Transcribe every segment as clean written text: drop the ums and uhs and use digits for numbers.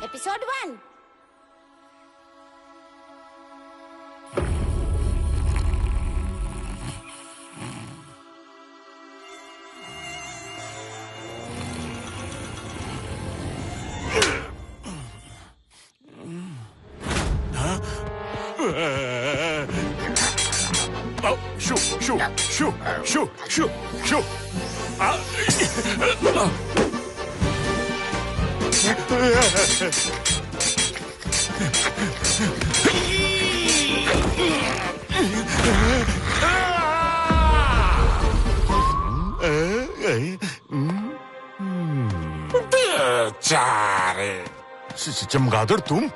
Episode 1। Shoo, shoo, shoo, shoo, shoo, shoo. बेचारे। चमगादड़ तुम?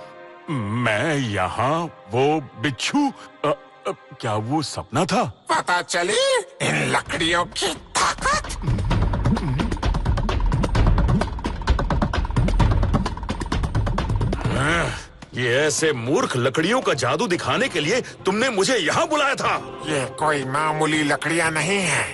मैं यहाँ वो बिच्छू क्या वो सपना था? पता चली इन लकड़ियों की ताकत। ये ऐसे मूर्ख लकड़ियों का जादू दिखाने के लिए तुमने मुझे यहाँ बुलाया था। ये कोई मामूली लकड़ियाँ नहीं है।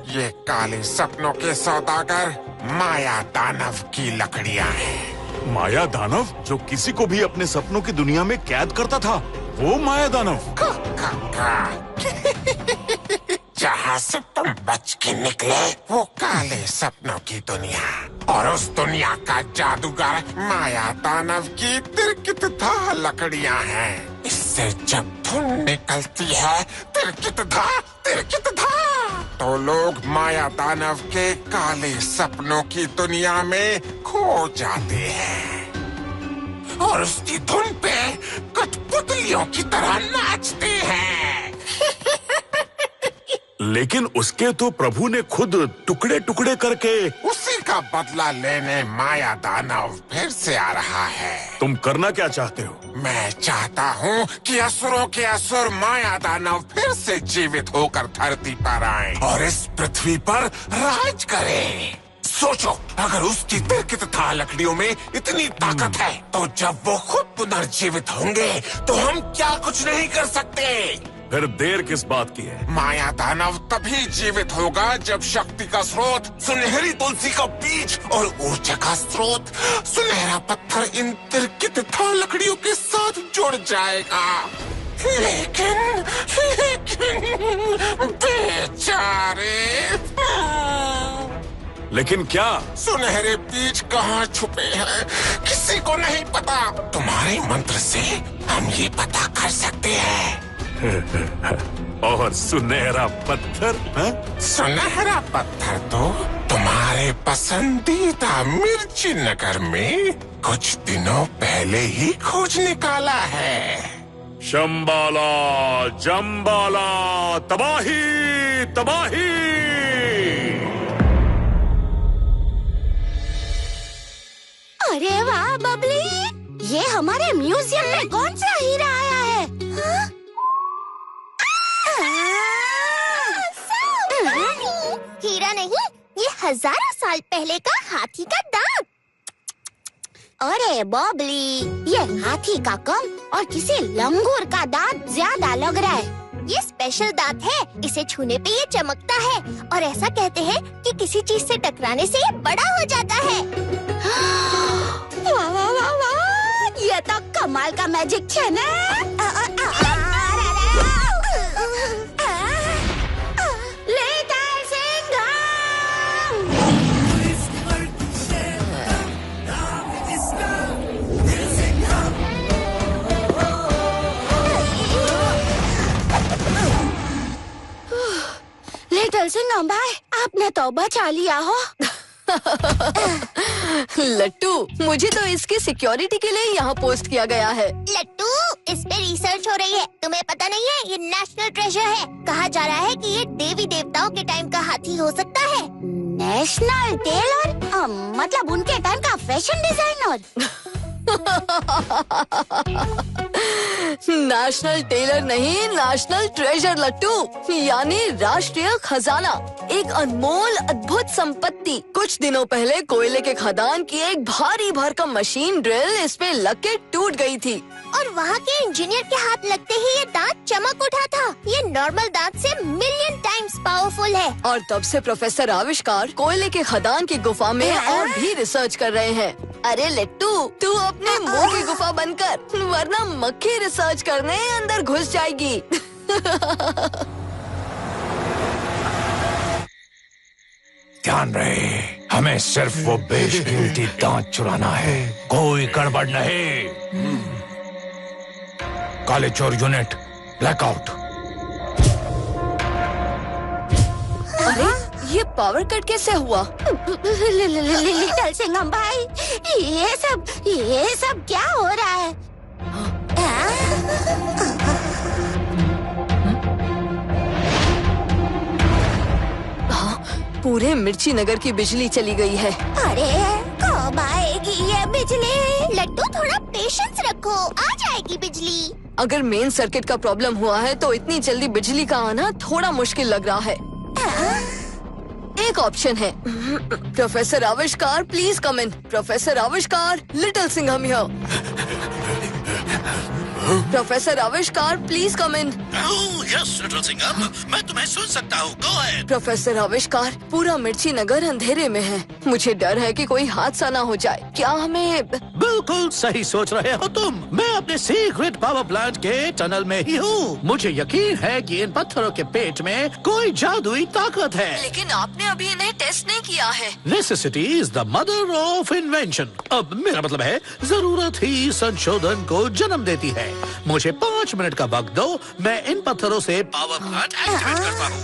ये काले सपनों के सौदागर माया दानव की लकड़ियाँ हैं। माया दानव जो किसी को भी अपने सपनों की दुनिया में कैद करता था, वो माया दानव। जहाँ से तुम बच के निकले वो काले सपनों की दुनिया, और उस दुनिया का जादूगर माया दानव की तिरकित धा लकड़ियाँ हैं। इससे जब धुन निकलती है तिरकित धा, तो लोग माया दानव के काले सपनों की दुनिया में खो जाते हैं और उसकी धुन पे कठपुतलियों की तरह नाचते हैं। लेकिन उसके तो प्रभु ने खुद टुकड़े टुकड़े करके। उसी का बदला लेने माया दानव फिर से आ रहा है। तुम करना क्या चाहते हो? मैं चाहता हूँ कि असुरों के असुर माया दानव फिर से जीवित होकर धरती पर आएं और इस पृथ्वी पर राज करें। सोचो, अगर उसकी तिरकित था लकड़ियों में इतनी ताकत है, तो जब वो खुद पुनर्जीवित होंगे तो हम क्या कुछ नहीं कर सकते। फिर देर किस बात की है? माया दानव तभी जीवित होगा जब शक्ति का स्रोत सुनहरी तुलसी का बीज और ऊर्जा का स्रोत सुनहरा पत्थर इन तिरकित था लकड़ियों के साथ जुड़ जाएगा। लेकिन बेचारे। लेकिन क्या? सुनहरे बीज कहाँ छुपे हैं किसी को नहीं पता। तुम्हारे मंत्र से हम ये पता कर सकते हैं। और सुनहरा पत्थर? सुनहरा पत्थर तो तुम्हारे पसंदीदा मिर्ची नगर में कुछ दिनों पहले ही खोज निकाला है। शंबाला जंबाला, तबाही तबाही। अरे वाह बबली, ये हमारे म्यूजियम में कौन सा हीरा आया है? हाँ? हीरा नहीं, ये हजारों साल पहले का हाथी का दांत। अरे बबली, ये हाथी का कम और किसी लंगूर का दांत ज्यादा लग रहा है। ये स्पेशल दांत है, इसे छूने पे ये चमकता है और ऐसा कहते हैं कि किसी चीज से टकराने से ये बड़ा हो जाता है। वाह वाह वाह वाह, ये तो कमाल का मैजिक है ना। लिटिल सिंघम भाई, आपने तो बचा लिया हो। लट्टू, मुझे तो इसकी सिक्योरिटी के लिए यहाँ पोस्ट किया गया है। लट्टू, इस पे रिसर्च हो रही है, तुम्हें पता नहीं है? ये नेशनल ट्रेजर है। कहा जा रहा है कि ये देवी देवताओं के टाइम का हाथी हो सकता है। National tailor? मतलब उनके टाइम का फैशन डिजाइनर? नेशनल टेलर नहीं, नेशनल ट्रेजर लट्टू, यानी राष्ट्रीय खजाना। एक अनमोल अद्भुत संपत्ति। कुछ दिनों पहले कोयले के खदान की एक भारी भरकम मशीन ड्रिल इस पे लग के टूट गई थी। और वहाँ के इंजीनियर के हाथ लगते ही ये दांत चमक उठा था। ये नॉर्मल दांत से मिलियन टाइम्स पावरफुल है। और तब से प्रोफेसर आविष्कार कोयले के खदान की गुफा में और भी रिसर्च कर रहे हैं। अरे लट्टू, तू अपने मुंह की गुफा बंद कर, वरना मक्खी रिसर्च करने अंदर घुस जाएगी। ध्यान रहे, हमें सिर्फ वो बेशकीमती दांत चुराना है, कोई गड़बड़ नहीं। काले चोर यूनिट ब्लैकआउट। अरे ये पावर कट कैसे हुआ? लिटिल सिंघम भाई, ये सब क्या हो रहा है? पूरे मिर्ची नगर की बिजली चली गई है। अरे कब आएगी ये बिजली? लट्टू थोड़ा पेशेंस रखो, आ जाएगी बिजली। अगर मेन सर्किट का प्रॉब्लम हुआ है तो इतनी जल्दी बिजली का आना थोड़ा मुश्किल लग रहा है। एक ऑप्शन है। प्रोफेसर आविष्कार प्लीज कम इन। प्रोफेसर आविष्कार, लिटिल सिंघम हियर। प्रोफेसर आविष्कार please come in. Yes little Singham, मैं तुम्हें सुन सकता हूँ, गो अहेड। प्रोफेसर आविष्कार, पूरा मिर्ची नगर अंधेरे में है। मुझे डर है कि कोई हादसा ना हो जाए। क्या हमें? बिल्कुल सही सोच रहे हो तुम। मैं अपने सीक्रेट पावर प्लांट के टनल में ही हूँ। मुझे यकीन है कि इन पत्थरों के पेट में कोई जादुई ताकत है। लेकिन आपने अभी इन्हें टेस्ट नहीं किया है। Necessity is the mother of invention. अब मेरा मतलब है, जरूरत ही संशोधन को जन्म देती है। मुझे 5 मिनट का वक्त दो, मैं इन पत्थरों से पावर प्लांट एक्टिवेट करता हूँ।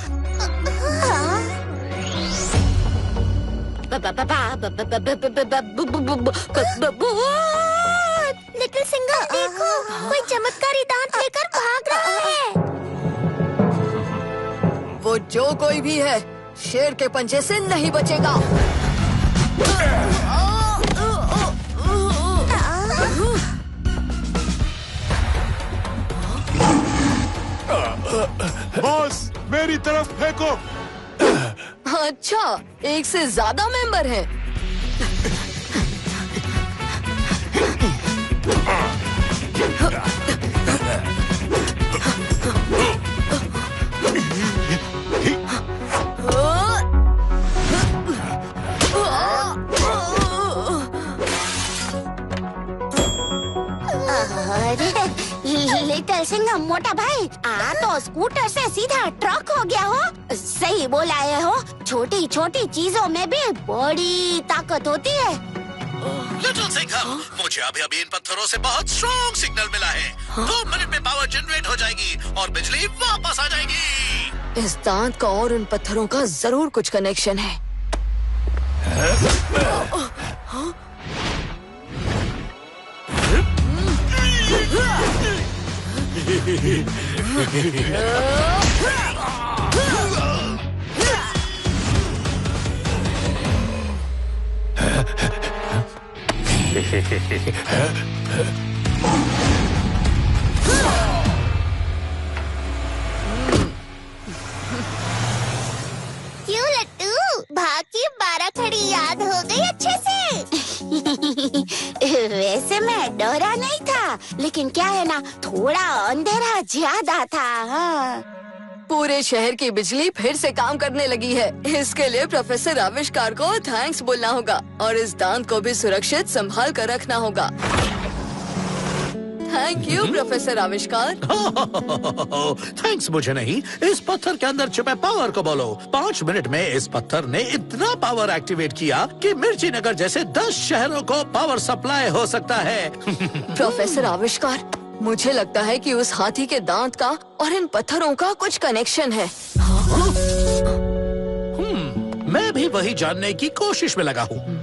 लिटिल सिंघम देखो, कोई चमत्कारी दांत लेकर भाग रहा है। वो जो कोई भी है, शेर के पंजे से नहीं बचेगा। बॉस, मेरी तरफ फेंको। अच्छा, एक से ज्यादा मेंबर हैं। लिटिल सिंघम मोटा भाई, आ तो स्कूटर से सीधा ट्रक हो गया हो। सही बोला है हो, छोटी छोटी चीजों में भी बड़ी ताकत होती है। लिटिल सिंघम, मुझे अभी इन पत्थरों से बहुत स्ट्रॉन्ग सिग्नल मिला है। 2 मिनट में पावर जनरेट हो जाएगी और बिजली वापस आ जाएगी। इस दांत का और उन पत्थरों का जरूर कुछ कनेक्शन है। क्यों लट्टू, भाग की 12 खड़ी याद हो गई अच्छे से? वैसे मैं डरा नहीं था, लेकिन क्या है ना, थोड़ा अंधेरा ज्यादा था। हाँ। पूरे शहर की बिजली फिर से काम करने लगी है। इसके लिए प्रोफेसर आविष्कार को थैंक्स बोलना होगा और इस दांत को भी सुरक्षित संभाल कर रखना होगा। थैंक यू प्रोफेसर आविष्कार। थैंक्स मुझे नहीं, इस पत्थर के अंदर छुपे पावर को बोलो। 5 मिनट में इस पत्थर ने इतना पावर एक्टिवेट किया कि मिर्ची नगर जैसे 10 शहरों को पावर सप्लाई हो सकता है। प्रोफेसर आविष्कार, मुझे लगता है कि उस हाथी के दांत का और इन पत्थरों का कुछ कनेक्शन है। मैं भी वही जानने की कोशिश में लगा हूँ।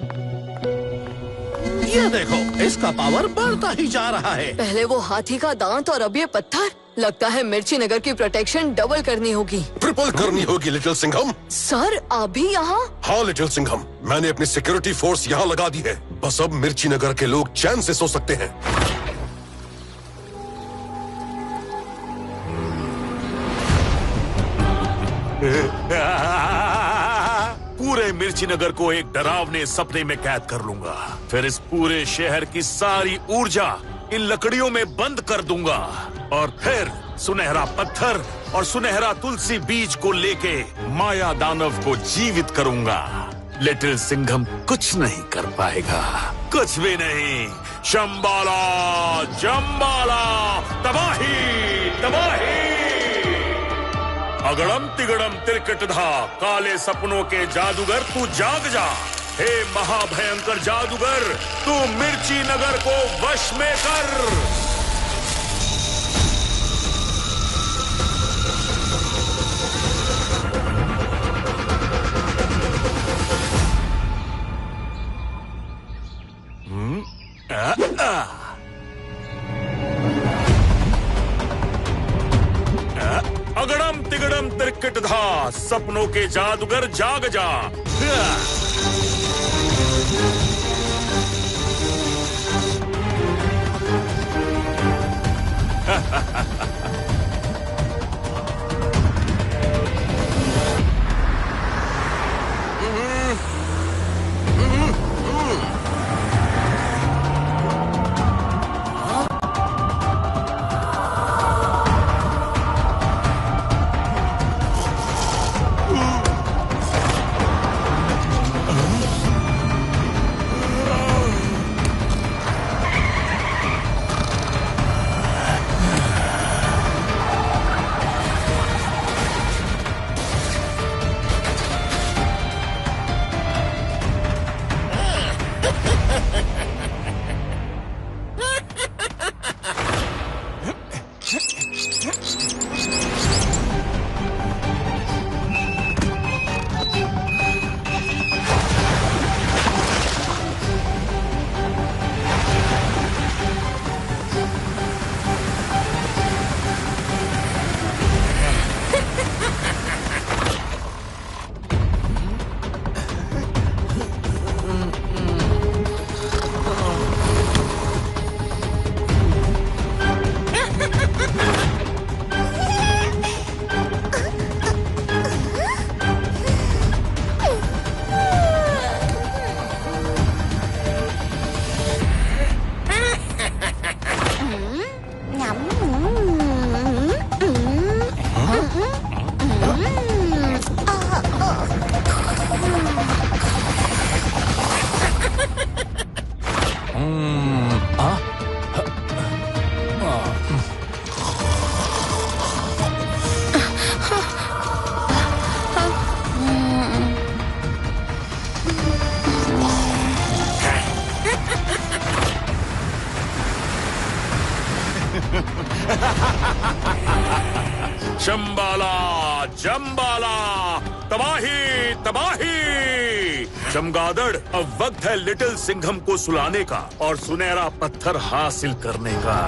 ये देखो, इसका पावर बढ़ता ही जा रहा है। पहले वो हाथी का दांत और अब ये पत्थर। लगता है मिर्ची नगर की प्रोटेक्शन डबल करनी होगी। ट्रिपल करनी होगी लिटिल सिंघम। सर, आप भी यहाँ? हाँ लिटिल सिंघम, मैंने अपनी सिक्योरिटी फोर्स यहाँ लगा दी है। बस अब मिर्ची नगर के लोग चैन से सो सकते हैं। पूरे मिर्ची नगर को एक डरावने सपने में कैद कर लूंगा। फिर इस पूरे शहर की सारी ऊर्जा इन लकड़ियों में बंद कर दूंगा और फिर सुनहरा पत्थर और सुनहरा तुलसी बीज को लेके माया दानव को जीवित करूंगा। लिटिल सिंघम कुछ नहीं कर पाएगा, कुछ भी नहीं। शंबाला जंबाला, तबाही तबाही। अगड़म तिगड़म तिरकटधा, काले सपनों के जादूगर तू जाग जा। हे महाभयंकर जादूगर, तू मिर्ची नगर को वश में कर। अगड़म तिगड़म तिरकटधा, सपनों के जादूगर जाग जा। शंबाला जंबाला, तबाही तबाही। चमगादड़, अब वक्त है लिटिल सिंघम को सुलाने का और सुनहरा पत्थर हासिल करने का।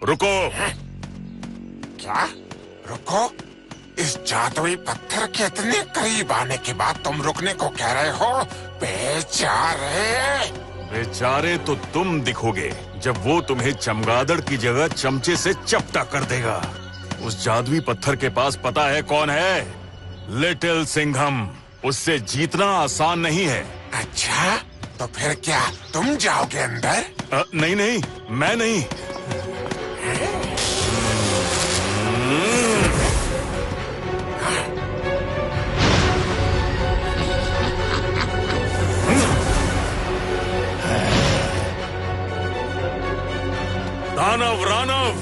रुको। क्या रुको? इस जादुई पत्थर के इतने करीब आने के बाद तुम रुकने को कह रहे हो? बेचारे। बेचारे तो तुम दिखोगे जब वो तुम्हें चमगादड़ की जगह चमचे से चपटा कर देगा। उस जादुई पत्थर के पास पता है कौन है? लिटिल सिंघम। उससे जीतना आसान नहीं है। अच्छा, तो फिर क्या तुम जाओगे अंदर? नहीं नहीं, मैं नहीं। दानव रानव,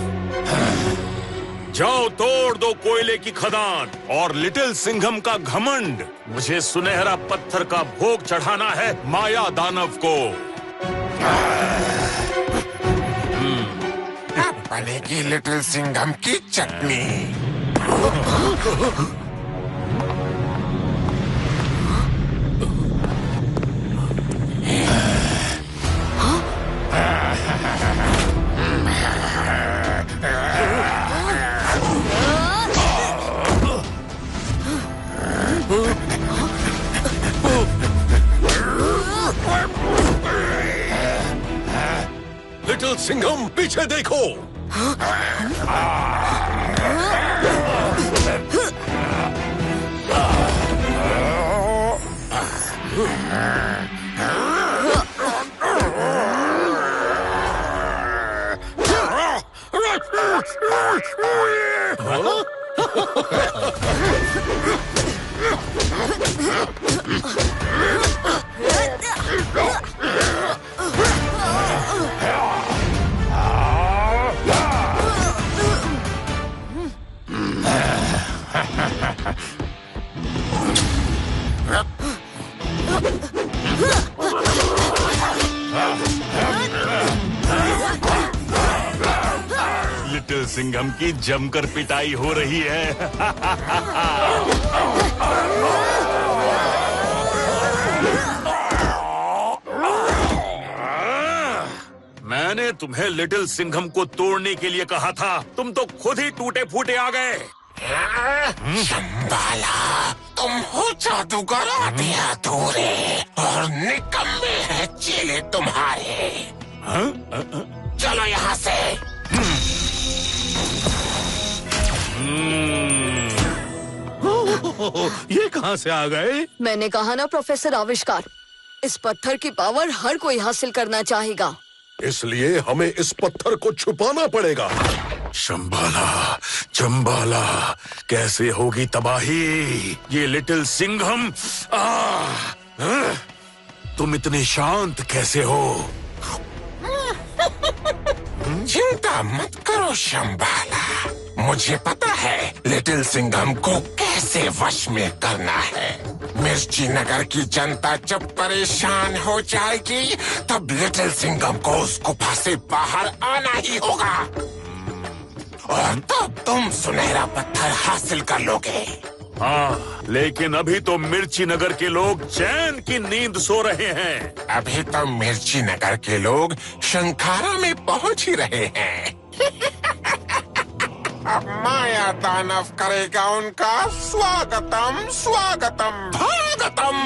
जाओ तोड़ दो कोयले की खदान और लिटिल सिंघम का घमंड। मुझे सुनहरा पत्थर का भोग चढ़ाना है माया दानव को। अब बनेगी लिटिल सिंघम की चटनी। लिटिल सिंघम पीछे देखो। लिटिल सिंघम की जमकर पिटाई हो रही है। मैंने तुम्हें लिटिल सिंघम को तोड़ने के लिए कहा था, तुम तो खुद ही टूटे फूटे आ गए। शंबाला, तुम हो जादूगर आधे अधूरे और निकम्मे हैं चेले तुम्हारे। चलो यहाँ से। ये कहाँ से आ गए? मैंने कहा ना प्रोफेसर आविष्कार, इस पत्थर की पावर हर कोई हासिल करना चाहेगा, इसलिए हमें इस पत्थर को छुपाना पड़ेगा। शंबाला, चंबाला, कैसे होगी तबाही? ये लिटिल सिंघम, तुम इतने शांत कैसे हो? चिंता मत करो शंबाला, मुझे पता है लिटिल सिंघम को कैसे वश में करना है। मिर्ची नगर की जनता जब परेशान हो जाएगी तब लिटिल सिंघम को उस गुफा से बाहर आना ही होगा और तब तुम सुनहरा पत्थर हासिल कर लोगे। हाँ, लेकिन अभी तो मिर्ची नगर के लोग चैन की नींद सो रहे हैं। अभी तो मिर्ची नगर के लोग शंखारा में पहुंच ही रहे हैं। अब माया दानव करेगा उनका स्वागतम स्वागतम भागतम।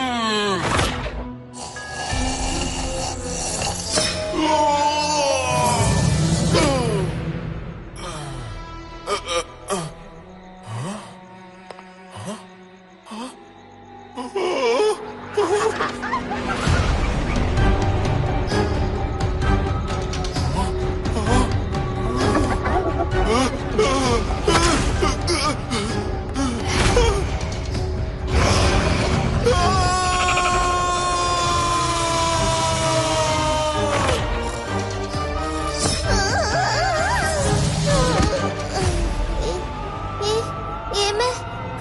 ये मैं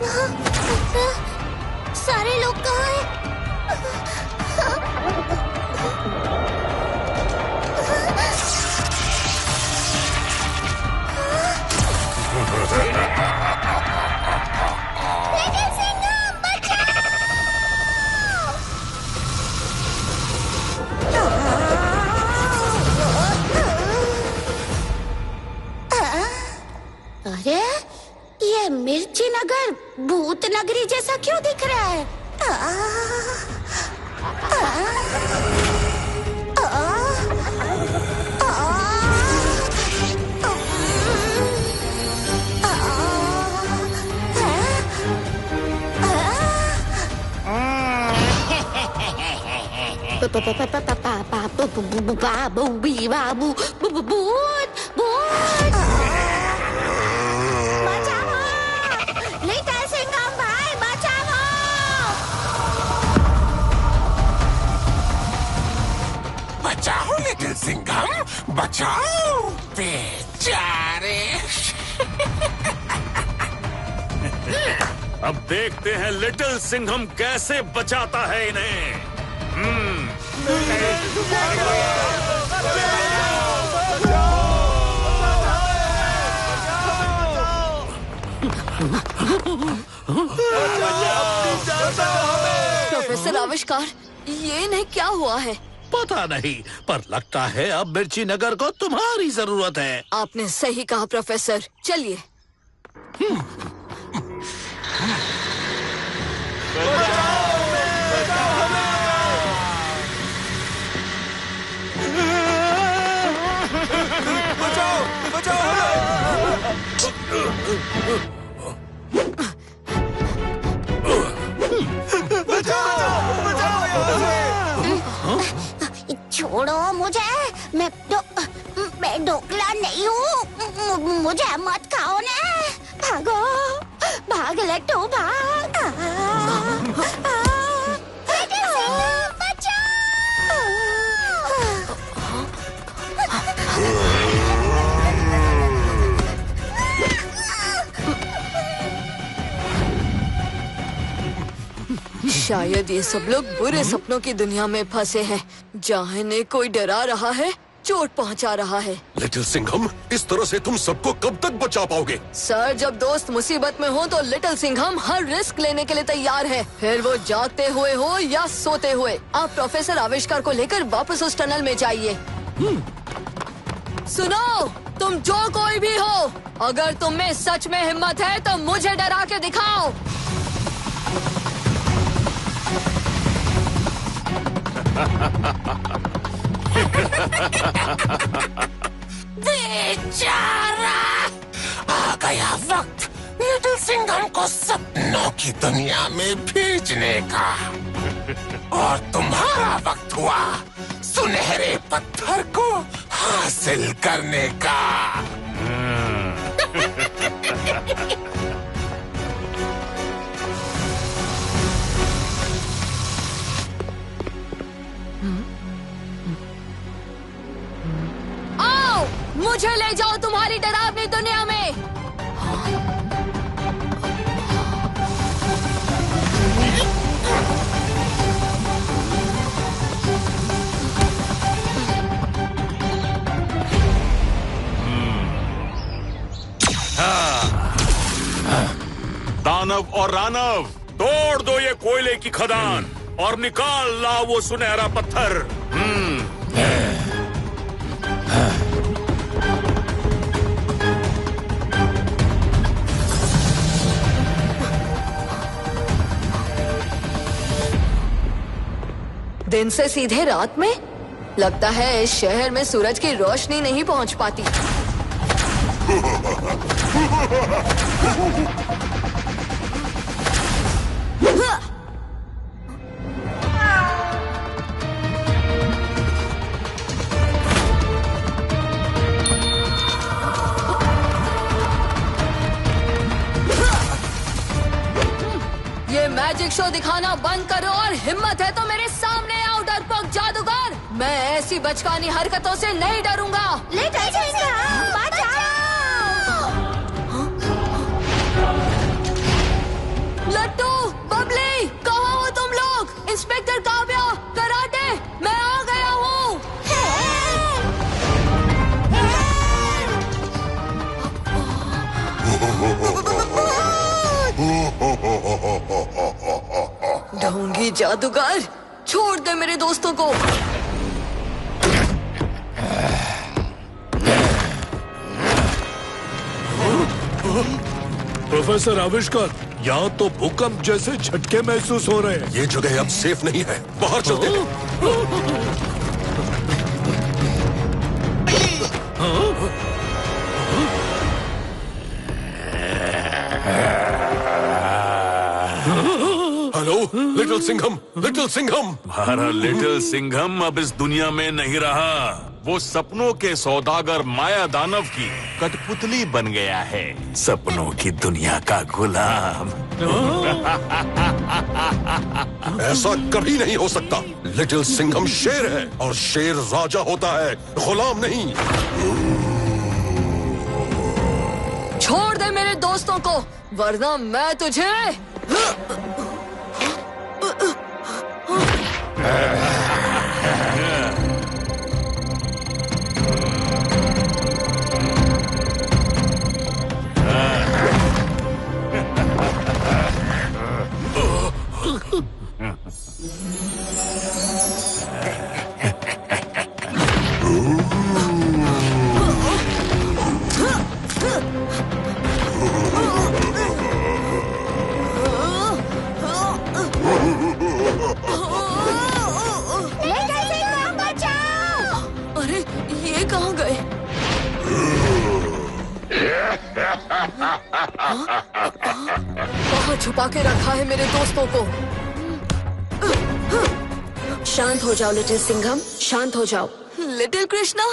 कहाँ? सारे लोग कहाँ हैं? लिटिल सिंघम बचाओ! अरे ये मिर्ची नगर भूत नगरी जैसा क्यों दिख रहा है? लिटिल सिंघम भाई बचाओ! बचाओ लिटिल सिंघम बचाओ बेचारे। अब देखते हैं लिटिल सिंघम कैसे बचाता है इन्हें। प्रोफेसर आविष्कार, ये इन्हें क्या हुआ है? पता नहीं, पर लगता है अब मिर्ची नगर को तुम्हारी जरूरत है। आपने सही कहा प्रोफेसर, चलिए। छोड़ो मुझे, मैं ढोकला नहीं हूँ, मुझे मत खाओ ना। भागो, भाग लट्टू भाग। शायद ये सब लोग बुरे सपनों की दुनिया में फंसे हैं, जहाँ इन्हें कोई डरा रहा है, चोट पहुँचा रहा है। लिटिल सिंघम, इस तरह से तुम सबको कब तक बचा पाओगे? सर, जब दोस्त मुसीबत में हो तो लिटिल सिंघम हर रिस्क लेने के लिए तैयार है, फिर वो जागते हुए हो या सोते हुए। आप प्रोफेसर आविष्कार को लेकर वापस उस टनल में जाइए। सुनो, तुम जो कोई भी हो, अगर तुम में सच में हिम्मत है तो मुझे डरा के दिखाओ। बेचारा, आ गया वक्त लिटिल सिंघम को सपनों की दुनिया में भेजने का, और तुम्हारा वक्त हुआ सुनहरे पत्थर को हासिल करने का। आओ, मुझे ले जाओ तुम्हारी डरावनी दुनिया में। दानव और रानव, तोड़ दो ये कोयले की खदान और निकाल लाओ वो सुनहरा पत्थर। दिन से सीधे रात में? लगता है इस शहर में सूरज की रोशनी नहीं पहुंच पाती। ये मैजिक शो दिखाना बंद करो और हिम्मत है तो मेरे सामने आओ डरपोक जादूगर। मैं ऐसी बचकानी हरकतों से नहीं डरूंगा। लिटिल सिंघम, बचाओ! लट्टू, बबली, कहाँ हो तुम लोग? इंस्पेक्टर काव्या, कराटे, मैं आ गया हूँ। ढोंगी जादूगर, छोड़ दे मेरे दोस्तों को। प्रोफेसर आविष्कार, यहाँ तो भूकंप जैसे झटके महसूस हो रहे हैं। ये जगह अब सेफ नहीं है, बाहर चलते हैं। Hello little Singham, little Singham. हमारा लिटिल सिंघम अब इस दुनिया में नहीं रहा। वो सपनों के सौदागर माया दानव की कठपुतली बन गया है, सपनों की दुनिया का गुलाम। ऐसा कभी नहीं हो सकता। लिटिल सिंघम शेर है और शेर राजा होता है, गुलाम नहीं। छोड़ दे मेरे दोस्तों को, वरना मैं तुझे। कहाँ छुपा के रखा है मेरे दोस्तों को? शांत हो जाओ लिटिल सिंघम, शांत हो जाओ। लिटिल कृष्णा,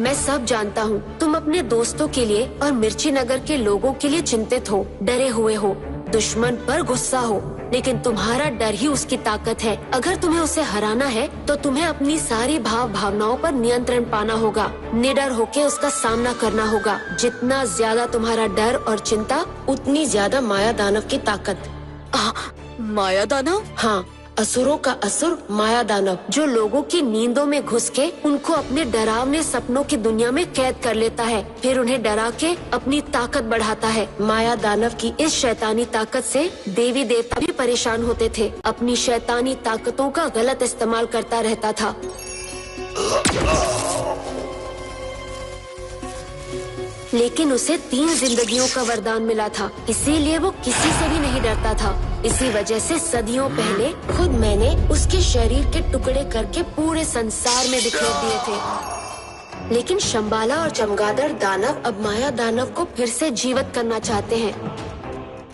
मैं सब जानता हूँ। तुम अपने दोस्तों के लिए और मिर्ची नगर के लोगों के लिए चिंतित हो, डरे हुए हो, दुश्मन पर गुस्सा हो, लेकिन तुम्हारा डर ही उसकी ताकत है। अगर तुम्हें उसे हराना है तो तुम्हें अपनी सारी भावनाओं पर नियंत्रण पाना होगा। निडर होकर उसका सामना करना होगा। जितना ज्यादा तुम्हारा डर और चिंता, उतनी ज्यादा माया दानव की ताकत। माया दानव? हाँ, असुरों का असुर माया दानव, जो लोगों की नींदों में घुस के उनको अपने डरावने सपनों की दुनिया में कैद कर लेता है, फिर उन्हें डरा के अपनी ताकत बढ़ाता है। माया दानव की इस शैतानी ताकत से देवी देवता भी परेशान होते थे। अपनी शैतानी ताकतों का गलत इस्तेमाल करता रहता था। लेकिन उसे 3 जिंदगियों का वरदान मिला था, इसीलिए वो किसी से भी नहीं डरता था। इसी वजह से सदियों पहले खुद मैंने उसके शरीर के टुकड़े करके पूरे संसार में बिखेर दिए थे। लेकिन शंबाला और चमगादड़ दानव अब माया दानव को फिर से जीवित करना चाहते हैं।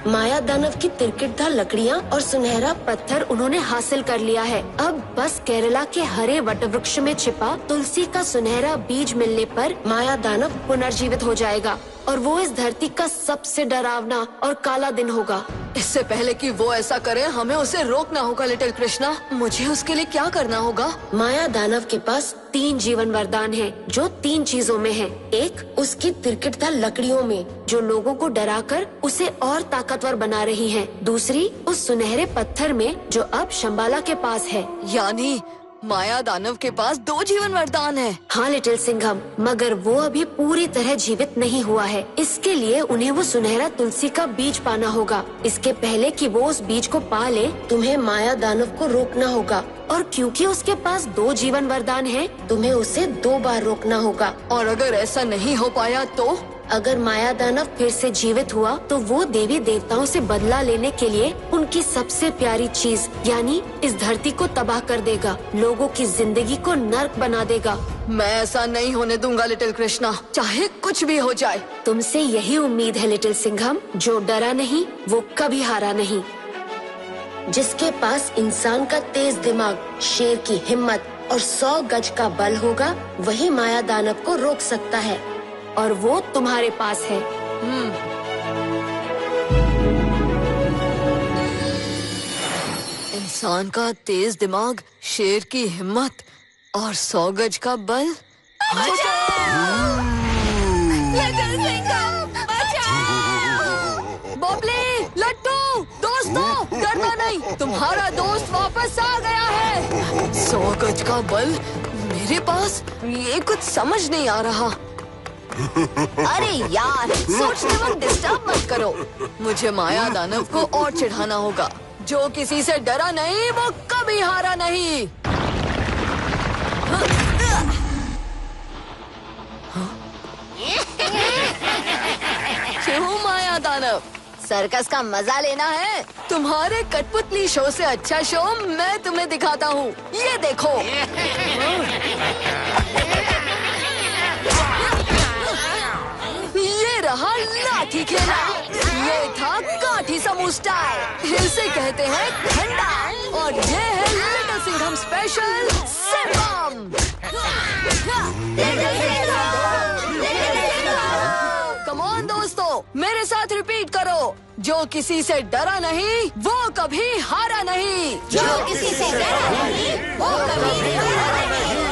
माया दानव की तिरकिटदार लकड़ियाँ और सुनहरा पत्थर उन्होंने हासिल कर लिया है। अब बस केरला के हरे वटवृक्ष में छिपा तुलसी का सुनहरा बीज मिलने पर माया दानव पुनर्जीवित हो जाएगा और वो इस धरती का सबसे डरावना और काला दिन होगा। इससे पहले कि वो ऐसा करे, हमें उसे रोकना होगा लिटिल कृष्णा। मुझे उसके लिए क्या करना होगा? माया दानव के पास 3 जीवन वरदान हैं, जो 3 चीजों में है। एक, उसकी तिरकिटदार लकड़ियों में, जो लोगों को डराकर उसे और ताकतवर बना रही हैं। दूसरी, उस सुनहरे पत्थर में, जो अब शंबाला के पास है। यानी माया दानव के पास 2 जीवन वरदान है। हाँ लिटिल सिंघम, मगर वो अभी पूरी तरह जीवित नहीं हुआ है। इसके लिए उन्हें वो सुनहरा तुलसी का बीज पाना होगा। इसके पहले कि वो उस बीज को पा ले, तुम्हें माया दानव को रोकना होगा। और क्योंकि उसके पास 2 जीवन वरदान है, तुम्हें उसे 2 बार रोकना होगा। और अगर ऐसा नहीं हो पाया तो? अगर माया दानव फिर से जीवित हुआ तो वो देवी देवताओं से बदला लेने के लिए उनकी सबसे प्यारी चीज यानी इस धरती को तबाह कर देगा, लोगों की जिंदगी को नर्क बना देगा। मैं ऐसा नहीं होने दूंगा लिटिल कृष्णा, चाहे कुछ भी हो जाए। तुमसे यही उम्मीद है लिटिल सिंघम। जो डरा नहीं वो कभी हारा नहीं। जिसके पास इंसान का तेज दिमाग, शेर की हिम्मत और 100 गज का बल होगा, वही माया दानव को रोक सकता है, और वो तुम्हारे पास है। इंसान का तेज दिमाग, शेर की हिम्मत और 100 गज का बल। बॉबली, लट्टू, दोस्तों, डरना नहीं, तुम्हारा दोस्त वापस आ गया है। 100 गज का बल मेरे पास, ये कुछ समझ नहीं आ रहा। अरे यार, सोचते वक्त डिस्टर्ब मत करो। मुझे माया दानव को और चिढ़ाना होगा। जो किसी से डरा नहीं वो कभी हारा नहीं। क्यों माया दानव, सर्कस का मजा लेना है? तुम्हारे कठपुतली शो से अच्छा शो मैं तुम्हें दिखाता हूँ, ये देखो। ये रहा लाठी खेला, ये था काठी समूह स्टाइल, इसे कहते हैं ठंडा, और ये है little Singham special Singham. Come on दोस्तों, मेरे साथ रिपीट करो। जो किसी से डरा नहीं वो कभी हारा नहीं। जो किसी से डरा नहीं वो कभी हारा नहीं।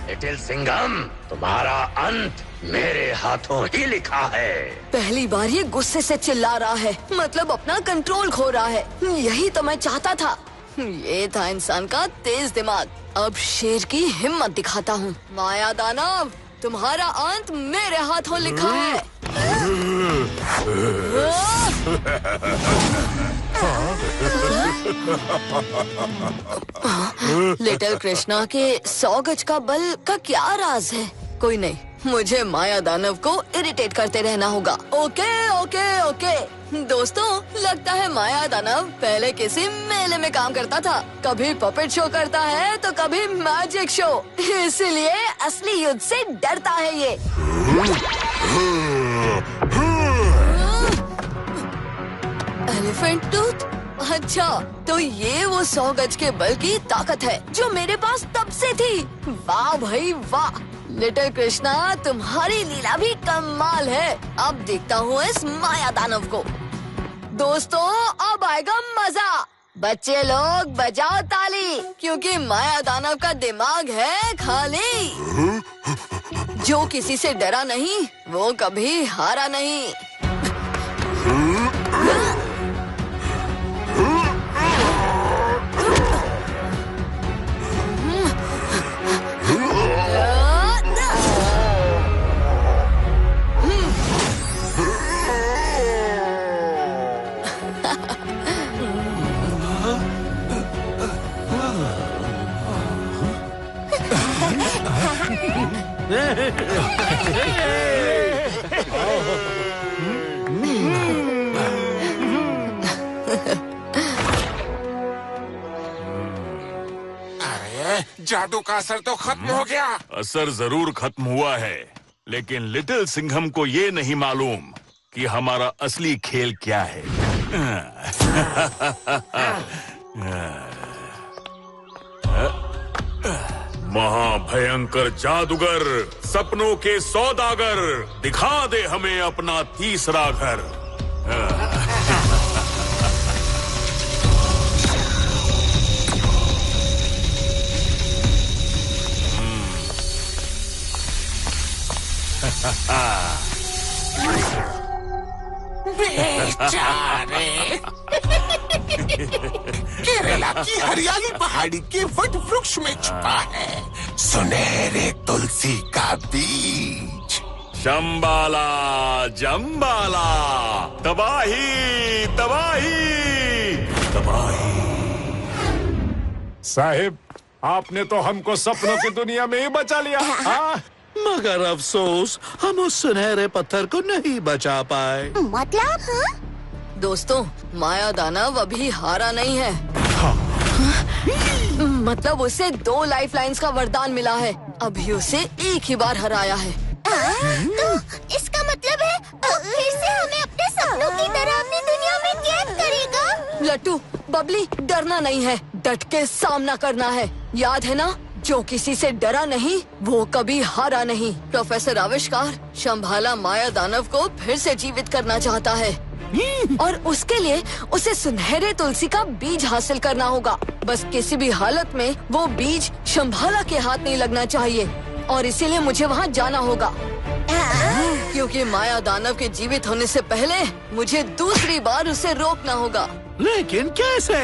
लिटिल सिंघम, तुम्हारा अंत मेरे हाथों ही लिखा है। पहली बार ये गुस्से से चिल्ला रहा है, मतलब अपना कंट्रोल खो रहा है। यही तो मैं चाहता था। ये था इंसान का तेज दिमाग। अब शेर की हिम्मत दिखाता हूँ। माया दानव, तुम्हारा अंत मेरे हाथों लिखा है। लिटिल कृष्णा के 100 गज का बल का क्या राज है? कोई नहीं, मुझे माया दानव को इरिटेट करते रहना होगा। ओके ओके ओके दोस्तों, लगता है माया दानव पहले किसी मेले में काम करता था। कभी पपेट शो करता है तो कभी मैजिक शो, इसलिए असली युद्ध से डरता है ये। Elephant tooth? अच्छा, तो ये वो 100 गज के बल की ताकत है जो मेरे पास तब से थी। वाह भाई वाह, लिटिल कृष्णा, तुम्हारी लीला भी कमाल है। अब देखता हूँ इस माया दानव को। दोस्तों, अब आएगा मजा। बच्चे लोग बजाओ ताली, क्योंकि माया दानव का दिमाग है खाली। जो किसी से डरा नहीं, वो कभी हारा नहीं। अरे, जादू का असर तो खत्म हो गया। असर जरूर खत्म हुआ है, लेकिन लिटिल सिंघम को ये नहीं मालूम कि हमारा असली खेल क्या है। महाभयंकर जादूगर, सपनों के सौदागर, दिखा दे हमें अपना तीसरा घर। बेचारे। केरला की हरियाली पहाड़ी के वट वृक्ष में छुपा है सुनहरे तुलसी का बीज। शंबाला जंबाला, तबाही तबाही तबाही। साहिब, आपने तो हमको सपनों की दुनिया में ही बचा लिया। हाँ? मगर अफसोस, हम उस सुनहरे पत्थर को नहीं बचा पाए। मतलब? दोस्तों, माया दानव अभी हारा नहीं है। मतलब उसे 2 लाइफलाइंस का वरदान मिला है। अभी उसे एक ही बार हराया है। तो इसका मतलब है फिर से हमें अपने सपनों की तरह अपनी दुनिया में कैद करेगा। लट्टू, बबली, डरना नहीं है, डट के सामना करना है। याद है ना, जो किसी से डरा नहीं, वो कभी हारा नहीं। प्रोफेसर आविष्कार शंभाला माया दानव को फिर से जीवित करना चाहता है, और उसके लिए उसे सुनहरे तुलसी का बीज हासिल करना होगा। बस किसी भी हालत में वो बीज शंभाला के हाथ नहीं लगना चाहिए, और इसीलिए मुझे वहाँ जाना होगा। क्योंकि माया दानव के जीवित होने से पहले मुझे दूसरी बार उसे रोकना होगा। लेकिन कैसे?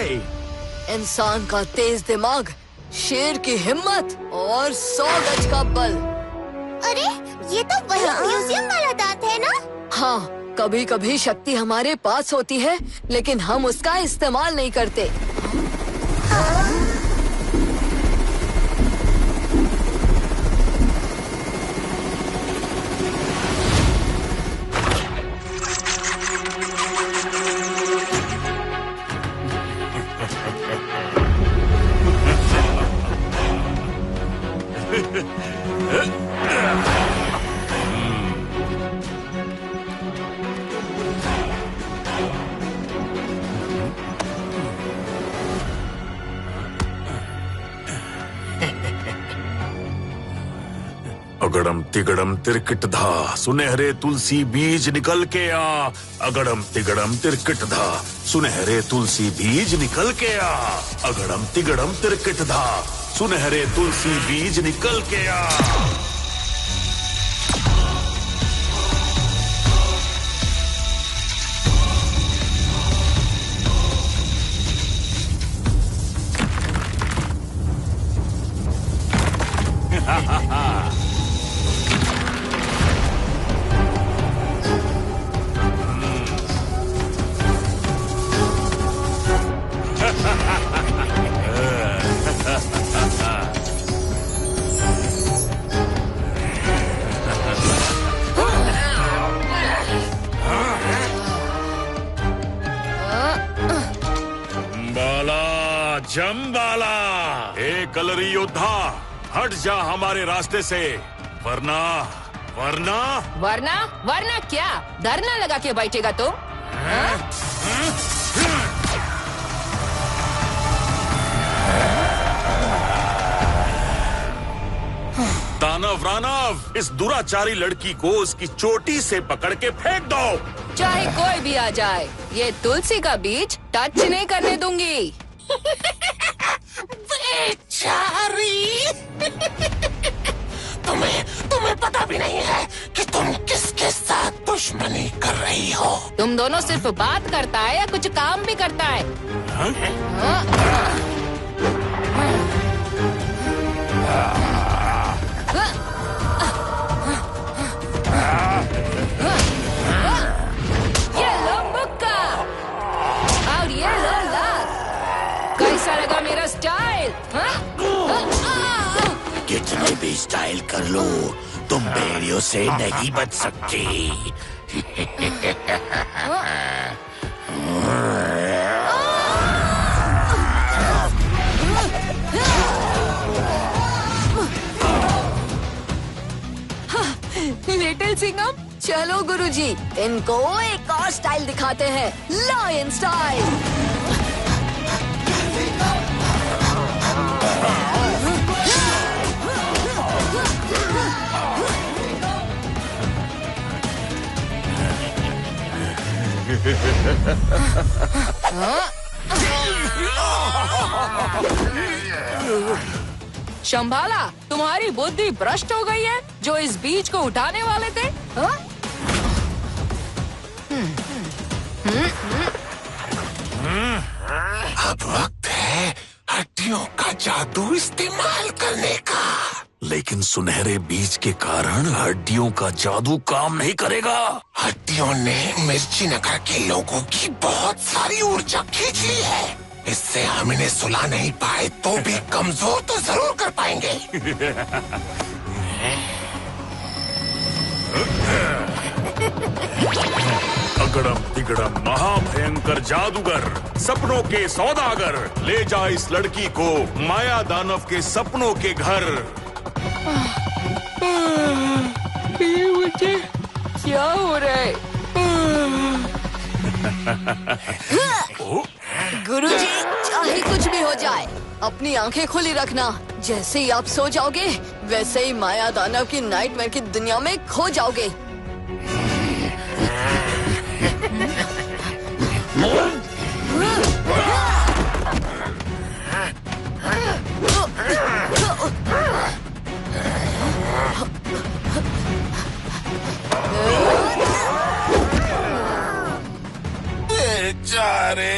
इंसान का तेज दिमाग, शेर की हिम्मत और 100 गज का बल। अरे, ये तो वही म्यूजियम वाला दांत है ना? हाँ, कभी कभी शक्ति हमारे पास होती है, लेकिन हम उसका इस्तेमाल नहीं करते। अगड़म तिगड़म तिरकिट धा, सुनहरे तुलसी बीज निकल के आ। अगड़म तिगड़म तिरकिट धा, सुनहरे तुलसी बीज निकल के आ। अगड़म तिगड़म तिरकिट धा, सुनहरे तुलसी बीज निकल के आ। जम्बाला, ए कलरी योद्धा, हट जा हमारे रास्ते से, वरना वरना वरना वरना क्या धरना लगा के बैठेगा तुम? दानव रानव, इस दुराचारी लड़की को उसकी चोटी से पकड़ के फेंक दो। चाहे कोई भी आ जाए, ये तुलसी का बीज टच नहीं करने दूंगी। बेचारी। तुम्हें पता भी नहीं है कि तुम किसके साथ दुश्मनी कर रही हो। तुम दोनों सिर्फ बात करता है या कुछ काम भी करता है? ये लो मुक्का और ये लो लात। कैसा लगा मेरा स्टाइल? कितने भी स्टाइल कर लो, तुम भेड़ियों से नहीं बच सकती। लिटिल सिंघम, चलो गुरुजी, इनको एक और स्टाइल दिखाते हैं, लायन स्टाइल। शंभाला, तुम्हारी बुद्धि भ्रष्ट हो गई है जो इस बीज को उठाने वाले थे। अब वक्त है हड्डियों का जादू इस्तेमाल करने का। लेकिन सुनहरे बीज के कारण हड्डियों का जादू काम नहीं करेगा। हड्डियों ने मिर्ची नगर के लोगों की बहुत सारी ऊर्जा खींच ली है। इससे हम इन्हें सुला नहीं पाए तो भी कमजोर तो जरूर कर पाएंगे। अगड़म तिगड़म महाभयंकर जादूगर, सपनों के सौदागर, ले जा इस लड़की को माया दानव के सपनों के घर। ये मुझे क्या हो रहा है? गुरुजी, चाहे कुछ भी हो जाए, अपनी आंखें खुली रखना। जैसे ही आप सो जाओगे, वैसे ही माया दानव की नाइटमेयर की दुनिया में खो जाओगे। बेचारे।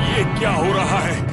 ये क्या हो रहा है?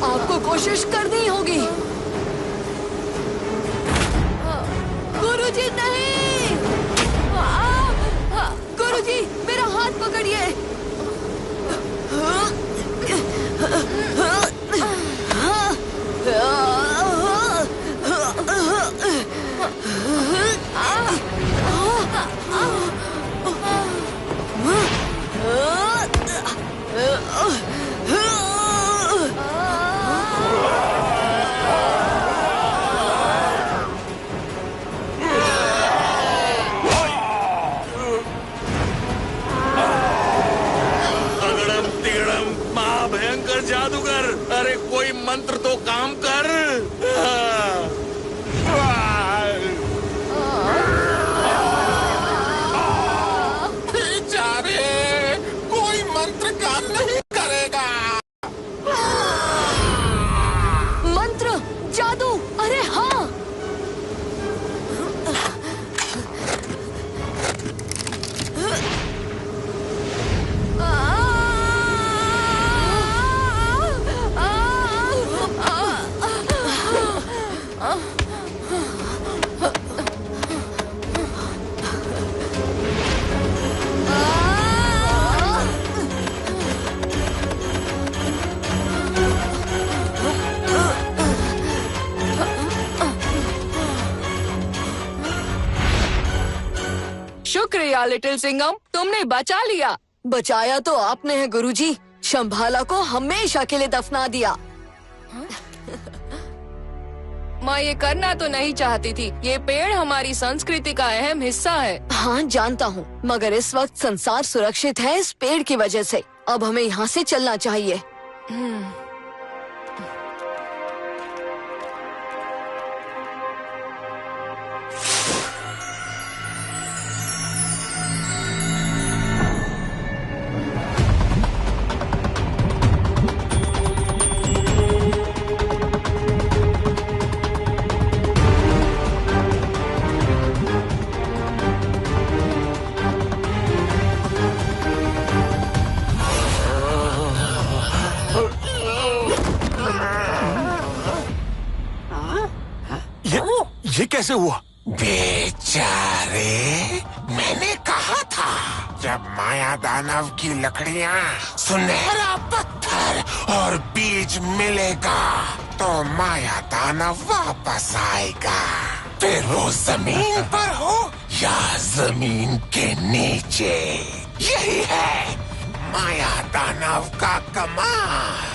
आपको कोशिश करनी होगी। शुक्रिया लिटिल सिंघम, तुमने बचा लिया। बचाया तो आपने है गुरुजी। शंभाला को हमेशा के लिए दफना दिया। मैं ये करना तो नहीं चाहती थी। ये पेड़ हमारी संस्कृति का अहम हिस्सा है। हाँ जानता हूँ, मगर इस वक्त संसार सुरक्षित है इस पेड़ की वजह से। अब हमें यहाँ से चलना चाहिए। ये कैसे हुआ? बेचारे, मैंने कहा था जब माया दानव की लकड़ियाँ, सुनहरा पत्थर और बीज मिलेगा तो माया दानव वापस आएगा। फिर वो जमीन पर हो या जमीन के नीचे, यही है माया दानव का कमाल।